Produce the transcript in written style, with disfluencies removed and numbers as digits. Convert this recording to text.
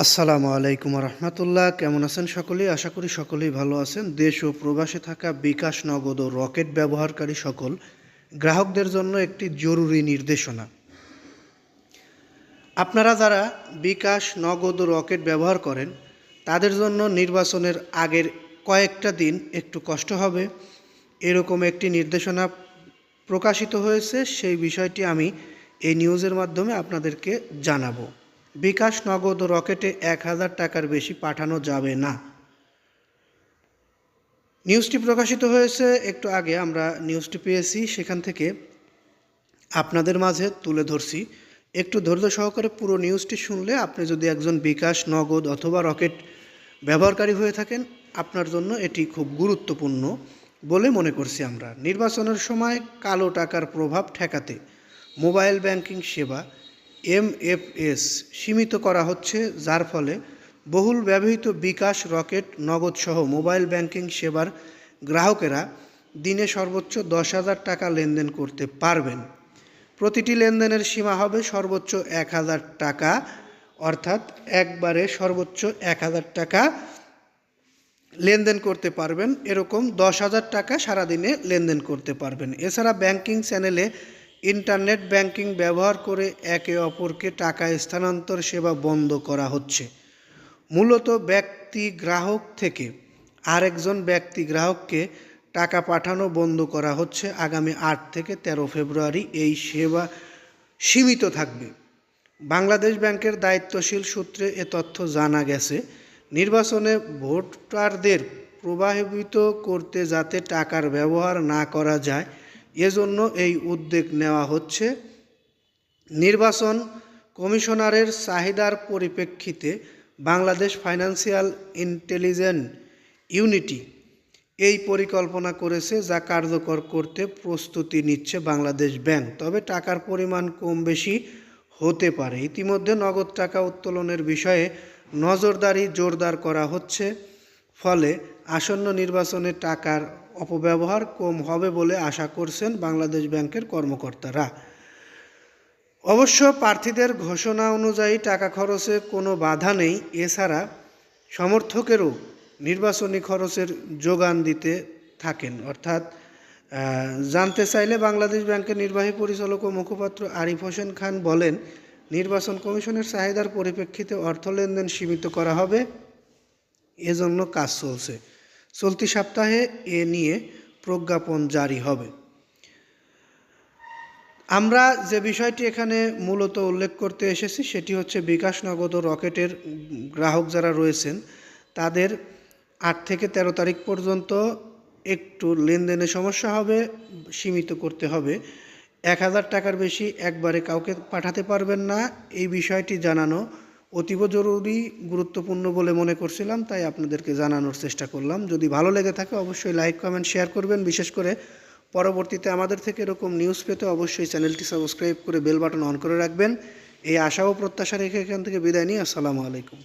আসসালামু আলাইকুম রহমতুল্লাহ। কেমন আছেন সকলেই? আশা করি সকলেই ভালো আছেন। দেশ ও প্রবাসে থাকা বিকাশ, নগদ ও রকেট ব্যবহারকারী সকল গ্রাহকদের জন্য একটি জরুরি নির্দেশনা। আপনারা যারা বিকাশ, নগদ ও রকেট ব্যবহার করেন তাদের জন্য নির্বাচনের আগের কয়েকটা দিন একটু কষ্ট হবে, এরকম একটি নির্দেশনা প্রকাশিত হয়েছে। সেই বিষয়টি আমি এই নিউজের মাধ্যমে আপনাদেরকে জানাবো। বিকাশ, নগদ ও রকেটে 1000 টাকার বেশি পাঠানো যাবে না। নিউজটি প্রকাশিত হয়েছে একটু আগে, আমরা নিউজটি পেয়েছি, সেখান থেকে আপনাদের মাঝে তুলে ধরছি। একটু ধৈর্য সহকারে পুরো নিউজটি শুনলে, আপনি যদি একজন বিকাশ, নগদ অথবা রকেট ব্যবহারকারী হয়ে থাকেন, আপনার জন্য এটি খুব গুরুত্বপূর্ণ বলে মনে করছি আমরা। নির্বাচনের সময় কালো টাকার প্রভাব ঠেকাতে মোবাইল ব্যাংকিং সেবা MFS সীমিত করা হচ্ছে, যার ফলে বহুল ব্যবহৃত বিকাশ, রকেট, নগদ সহ মোবাইল ব্যাংকিং সেবার গ্রাহকেরা দিনে সর্বোচ্চ 10,000 টাকা লেনদেন করতে পারবেন। প্রতিটি লেনদেনের সীমা হবে সর্বোচ্চ 1000 টাকা, অর্থাৎ একবারে সর্বোচ্চ 1000 টাকা লেনদেন করতে পারবেন। এরকম 10,000 টাকা সারাদিনে লেনদেন করতে পারবেন। এছাড়া ব্যাংকিং চ্যানেলে ইন্টারনেট ব্যাংকিং ব্যবহার করে একে অপরকে টাকা স্থানান্তর সেবা বন্ধ করা হচ্ছে। মূলত ব্যক্তি গ্রাহক থেকে আরেকজন ব্যক্তি গ্রাহককে টাকা পাঠানো বন্ধ করা হচ্ছে। আগামী 8 থেকে 13 ফেব্রুয়ারি এই সেবা সীমিত থাকবে। বাংলাদেশ ব্যাংকের দায়িত্বশীল সূত্রে এ তথ্য জানা গেছে। নির্বাচনে ভোটারদের প্রভাবিত করতে যাতে টাকার ব্যবহার না করা যায়, এজন্য এই উদ্যোগ নেওয়া হচ্ছে। নির্বাচন কমিশনারের চাহিদার পরিপ্রেক্ষিতে বাংলাদেশ ফাইন্যান্সিয়াল ইন্টেলিজেন্স ইউনিটি এই পরিকল্পনা করেছে, যা কার্যকর করতে প্রস্তুতি নিচ্ছে বাংলাদেশ ব্যাংক। তবে টাকার পরিমাণ কম বেশি হতে পারে। ইতিমধ্যে নগদ টাকা উত্তোলনের বিষয়ে নজরদারি জোরদার করা হচ্ছে, ফলে আসন্ন নির্বাচনে টাকার অপব্যবহার কম হবে বলে আশা করছেন বাংলাদেশ ব্যাংকের কর্মকর্তারা। অবশ্য প্রার্থীদের ঘোষণা অনুযায়ী টাকা খরচে কোনো বাধা নেই। এছাড়া সমর্থকেরও নির্বাচনী খরচের যোগান দিতে থাকেন। অর্থাৎ জানতে চাইলে বাংলাদেশ ব্যাংকের নির্বাহী পরিচালক ও মুখপাত্র আরিফ হোসেন খান বলেন, নির্বাচন কমিশনের চাহিদার পরিপ্রেক্ষিতে অর্থ লেনদেন সীমিত করা হবে, এজন্য কাজ চলছে। চলতি সপ্তাহে এ নিয়ে প্রজ্ঞাপন জারি হবে। আমরা যে বিষয়টি এখানে মূলত উল্লেখ করতে এসেছি সেটি হচ্ছে বিকাশ, নগদ ও রকেটের গ্রাহক যারা রয়েছেন তাদের 8 থেকে 13 তারিখ পর্যন্ত একটু লেনদেনে সমস্যা হবে, সীমিত করতে হবে। 1000 টাকার বেশি একবারে কাউকে পাঠাতে পারবেন না। এই বিষয়টি জানানো অতীব জরুরি, গুরুত্বপূর্ণ বলে মনে করছিলাম, তাই আপনাদেরকে জানানোর চেষ্টা করলাম। যদি ভালো লেগে থাকে অবশ্যই লাইক, কমেন্ট, শেয়ার করবেন। বিশেষ করে পরবর্তীতে আমাদের থেকে এরকম নিউজ পেতে অবশ্যই চ্যানেলটি সাবস্ক্রাইব করে বেল বাটন অন করে রাখবেন। এই আশা ও প্রত্যাশা রেখে এখান থেকে বিদায় নিই। আসসালামু আলাইকুম।